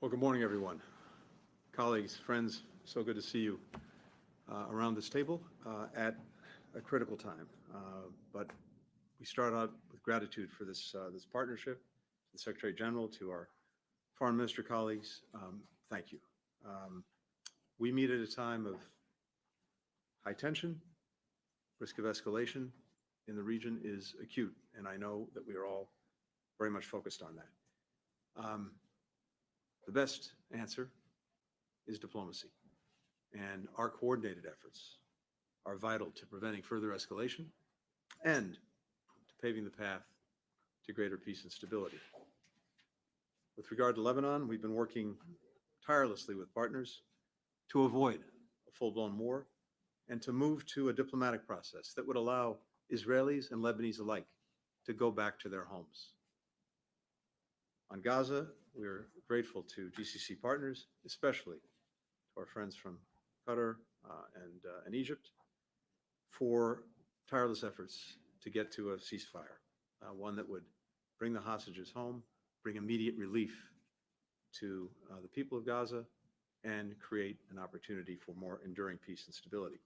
Well, good morning, everyone. Colleagues, friends, so good to see you around this table at a critical time. But we start out with gratitude for this partnership, to the Secretary General, to our foreign minister colleagues. Thank you. We meet at a time of high tension, risk of escalation in the region is acute, and I know that we are all very much focused on that. The best answer is diplomacy, and our coordinated efforts are vital to preventing further escalation and to paving the path to greater peace and stability. With regard to Lebanon, we've been working tirelessly with partners to avoid a full-blown war and to move to a diplomatic process that would allow Israelis and Lebanese alike to go back to their homes. On Gaza, we're grateful to GCC partners, especially to our friends from Qatar and Egypt, for tireless efforts to get to a ceasefire, one that would bring the hostages home, bring immediate relief to the people of Gaza, and create an opportunity for more enduring peace and stability.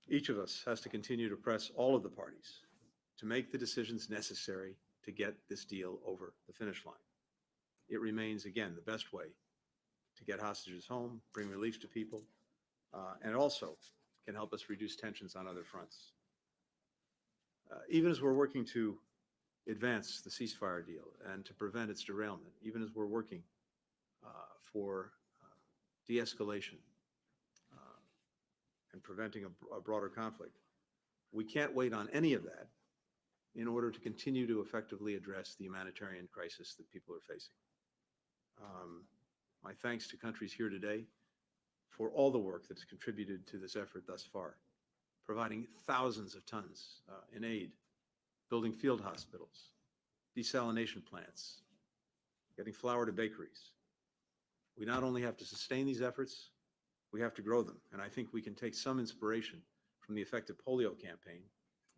Each of us has to continue to press all of the parties to make the decisions necessary to get this deal over the finish line. It remains, again, the best way to get hostages home, bring relief to people, and also can help us reduce tensions on other fronts. Even as we're working to advance the ceasefire deal and to prevent its derailment, even as we're working for de-escalation and preventing a broader conflict, we can't wait on any of that in order to continue to effectively address the humanitarian crisis that people are facing. My thanks to countries here today for all the work that has contributed to this effort thus far, providing thousands of tons in aid, building field hospitals, desalination plants, getting flour to bakeries. We not only have to sustain these efforts, we have to grow them. And I think we can take some inspiration from the effective polio campaign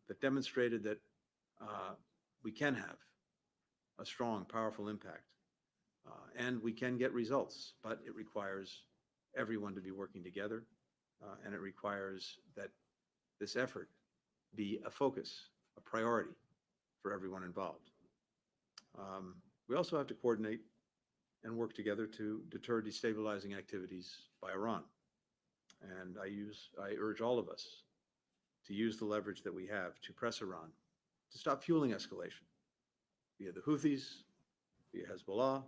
that demonstrated that we can have a strong, powerful impact. And we can get results, but it requires everyone to be working together, and it requires that this effort be a focus, a priority for everyone involved. We also have to coordinate and work together to deter destabilizing activities by Iran. And I urge all of us to use the leverage that we have to press Iran to stop fueling escalation via the Houthis, via Hezbollah,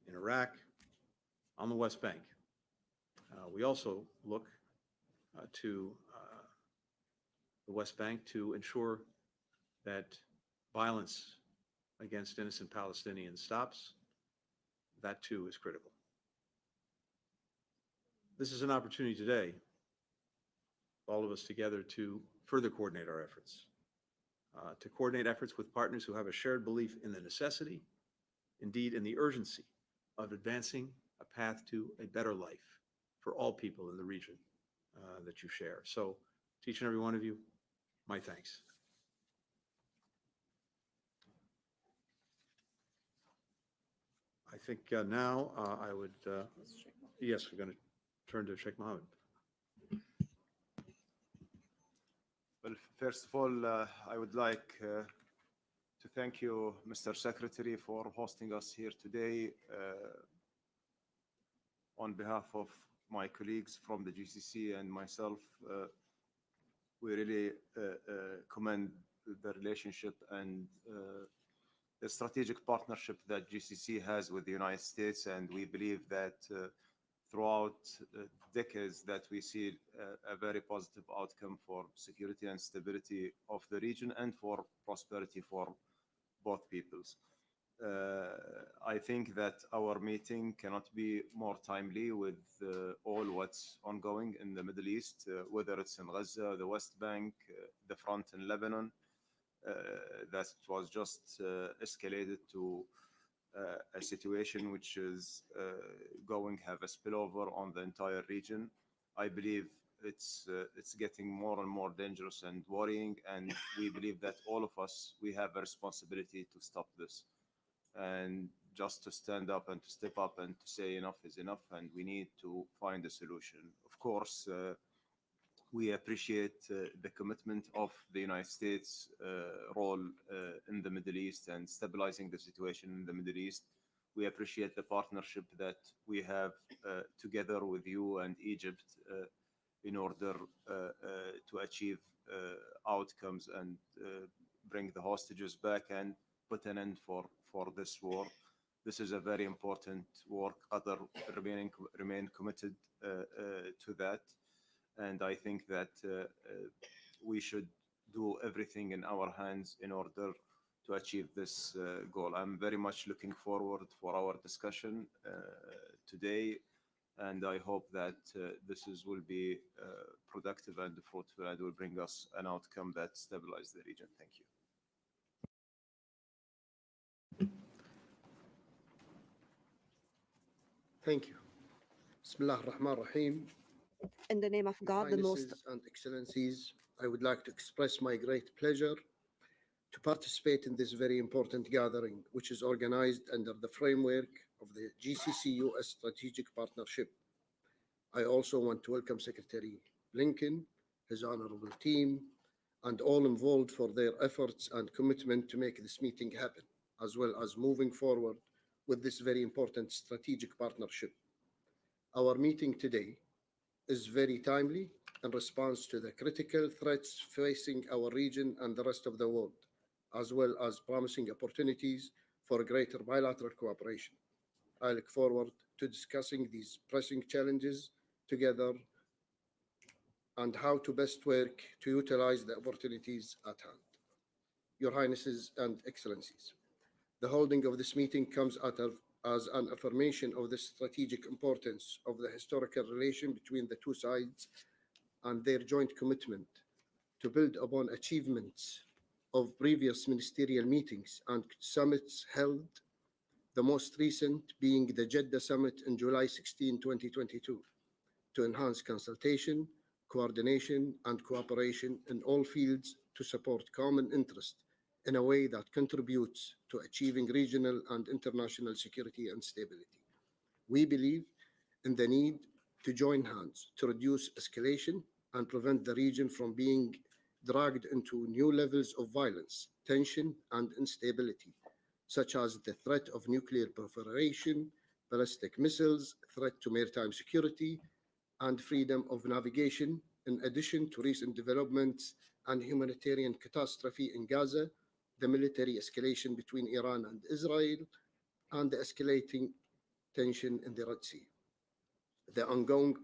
in Iraq, on the West Bank. We also look to the West Bank to ensure that violence against innocent Palestinians stops. That too is critical. This is an opportunity today, all of us together, to further coordinate our efforts, to coordinate efforts with partners who have a shared belief in the necessity, indeed in the urgency, of advancing a path to a better life for all people in the region that you share. So to each and every one of you, my thanks. I think now I would, yes, we're going to turn to Sheikh Mohammed. Well, first of all, I would like to thank you, Mr. Secretary, for hosting us here today. On behalf of my colleagues from the GCC and myself, we really commend the relationship and the strategic partnership that GCC has with the United States, and we believe that throughout decades that we see a very positive outcome for security and stability of the region and for prosperity for both peoples. I think that our meeting cannot be more timely with all what's ongoing in the Middle East, whether it's in Gaza, the West Bank, the front in Lebanon, that was just escalated to a situation which is going to have a spillover on the entire region. I believe it's getting more and more dangerous and worrying, and we believe that all of us, we have a responsibility to stop this. And just to stand up and to step up and to say enough is enough, and we need to find a solution. Of course, we appreciate the commitment of the United States role in the Middle East and stabilizing the situation in the Middle East. We appreciate the partnership that we have together with you and Egypt in order to achieve outcomes and bring the hostages back and put an end for this war. This is a very important work. Other remain committed to that. And I think that we should do everything in our hands in order to achieve this goal. I'm very much looking forward for our discussion today, and I hope that will be productive and fruitful and will bring us an outcome that stabilizes the region. Thank you. Thank you. Bismillah ar-Rahman ar-Rahim. In the name of God, the most. Highnesses and Excellencies, I would like to express my great pleasure to participate in this very important gathering, which is organized under the framework of the GCC-US Strategic Partnership. I also want to welcome Secretary Blinken, his honorable team, and all involved for their efforts and commitment to make this meeting happen, as well as moving forward with this very important strategic partnership. Our meeting today is very timely in response to the critical threats facing our region and the rest of the world, as well as promising opportunities for greater bilateral cooperation. I look forward to discussing these pressing challenges together and how to best work to utilize the opportunities at hand. Your Highnesses and Excellencies, the holding of this meeting comes as an affirmation of the strategic importance of the historical relation between the two sides and their joint commitment to build upon achievements of previous ministerial meetings and summits held, the most recent being the Jeddah Summit in July 16, 2022, to enhance consultation, coordination, and cooperation in all fields to support common interest in a way that contributes to achieving regional and international security and stability. We believe in the need to join hands to reduce escalation and prevent the region from being dragged into new levels of violence, tension, and instability, such as the threat of nuclear proliferation, ballistic missiles, threat to maritime security, and freedom of navigation, in addition to recent developments and humanitarian catastrophe in Gaza, the military escalation between Iran and Israel, and the escalating tension in the Red Sea. The ongoing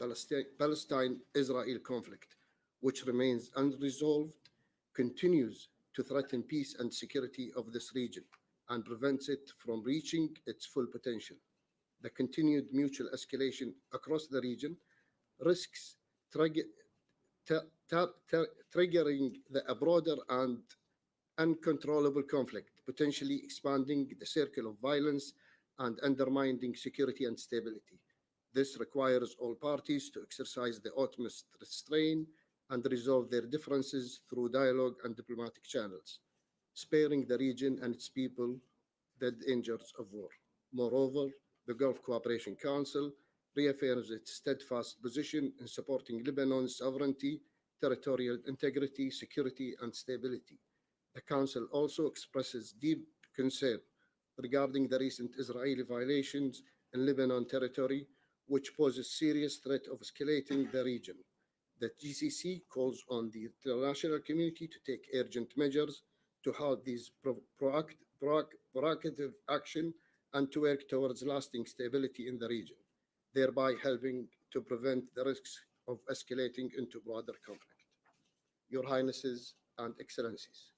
Palestine-Israel conflict, which remains unresolved, continues to threaten peace and security of this region and prevents it from reaching its full potential. The continued mutual escalation across the region risks triggering a broader and uncontrollable conflict, potentially expanding the circle of violence and undermining security and stability. This requires all parties to exercise the utmost restraint and resolve their differences through dialogue and diplomatic channels, sparing the region and its people the dangers of war. Moreover, the Gulf Cooperation Council reaffirms its steadfast position in supporting Lebanon's sovereignty, territorial integrity, security, and stability. The Council also expresses deep concern regarding the recent Israeli violations in Lebanon territory, which poses serious threat of escalating the region. The GCC calls on the international community to take urgent measures to halt these provocative action and to work towards lasting stability in the region, thereby helping to prevent the risks of escalating into broader conflict. Your Highnesses and Excellencies,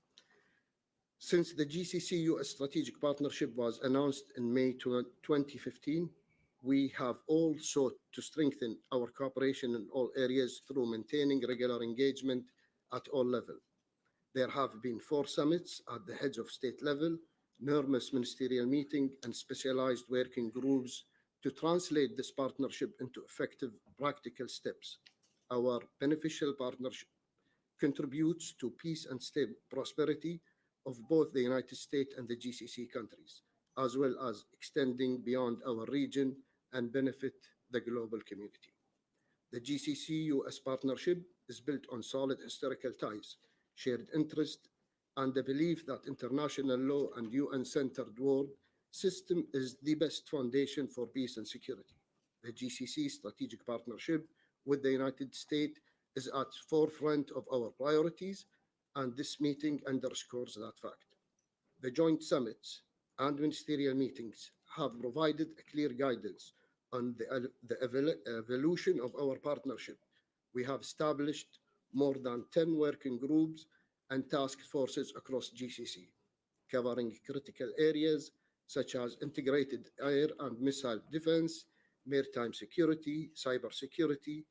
since the GCC-US Strategic Partnership was announced in May 2015, we have all sought to strengthen our cooperation in all areas through maintaining regular engagement at all levels. There have been 4 summits at the heads of state level, numerous ministerial meetings, and specialized working groups to translate this partnership into effective practical steps. Our beneficial partnership contributes to peace and prosperity of both the United States and the GCC countries, as well as extending beyond our region and benefit the global community. The GCC-US partnership is built on solid historical ties, shared interest, and the belief that international law and UN-centered world system is the best foundation for peace and security. The GCC strategic partnership with the United States is at the forefront of our priorities, and this meeting underscores that fact. The joint summits and ministerial meetings have provided a clear guidance on the evolution of our partnership. We have established more than 10 working groups and task forces across GCC, covering critical areas such as integrated air and missile defense, maritime security, cybersecurity,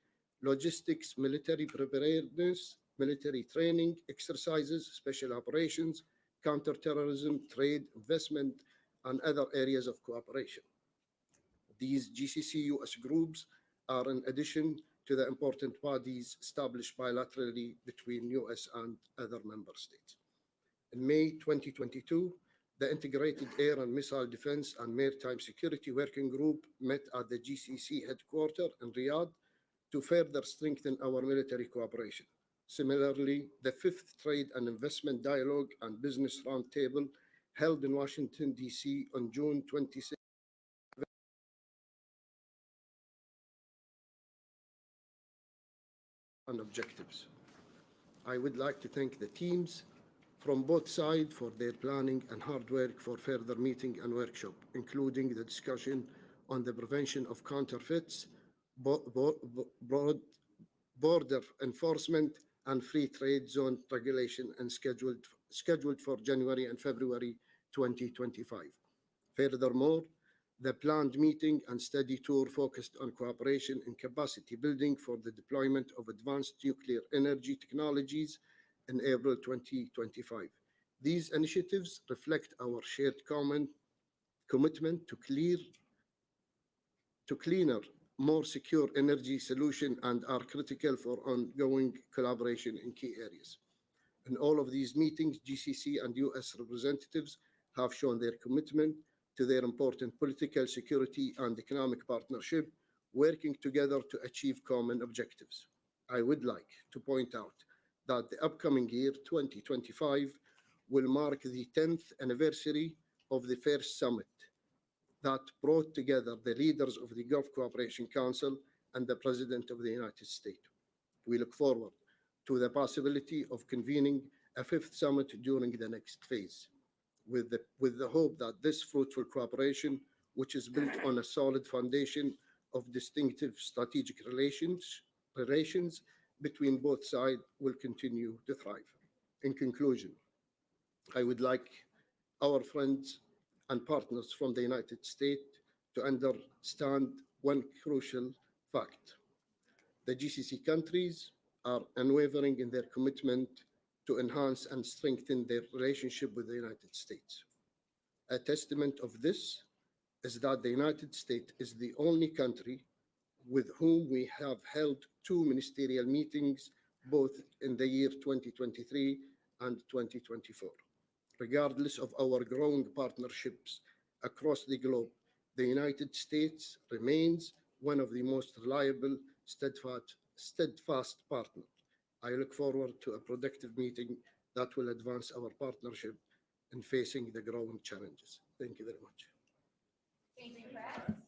logistics, military preparedness, military training, exercises, special operations, counterterrorism, trade, investment, and other areas of cooperation. These GCC-US groups are in addition to the important bodies established bilaterally between US and other member states. In May 2022, the Integrated Air and Missile Defense and Maritime Security Working Group met at the GCC headquarters in Riyadh to further strengthen our military cooperation. Similarly, the fifth Trade and Investment Dialogue and Business Roundtable held in Washington, D.C. on June 26 and objectives. I would like to thank the teams from both sides for their planning and hard work for further meeting and workshop, including the discussion on the prevention of counterfeits, border enforcement, and free trade zone regulation, and scheduled for January and February 2025. Furthermore, the planned meeting and study tour focused on cooperation and capacity building for the deployment of advanced nuclear energy technologies in April 2025. These initiatives reflect our shared common commitment to cleaner, more secure energy solution and are critical for ongoing collaboration in key areas. In all of these meetings, GCC and US representatives have shown their commitment to their important political, security, and economic partnership, working together to achieve common objectives. I would like to point out that the upcoming year, 2025, will mark the 10th anniversary of the first summit that brought together the leaders of the Gulf Cooperation Council and the President of the United States. We look forward to the possibility of convening a fifth summit during the next phase, with the hope that this fruitful cooperation, which is built on a solid foundation of distinctive strategic relations between both sides, will continue to thrive. In conclusion, I would like our friends and partners from the United States to understand one crucial fact. The GCC countries are unwavering in their commitment to enhance and strengthen their relationship with the United States. A testament of this is that the United States is the only country with whom we have held two ministerial meetings, both in the year 2023 and 2024. Regardless of our growing partnerships across the globe, the United States remains one of the most reliable, steadfast partners. I look forward to a productive meeting that will advance our partnership in facing the growing challenges. Thank you very much. Thank you, Press.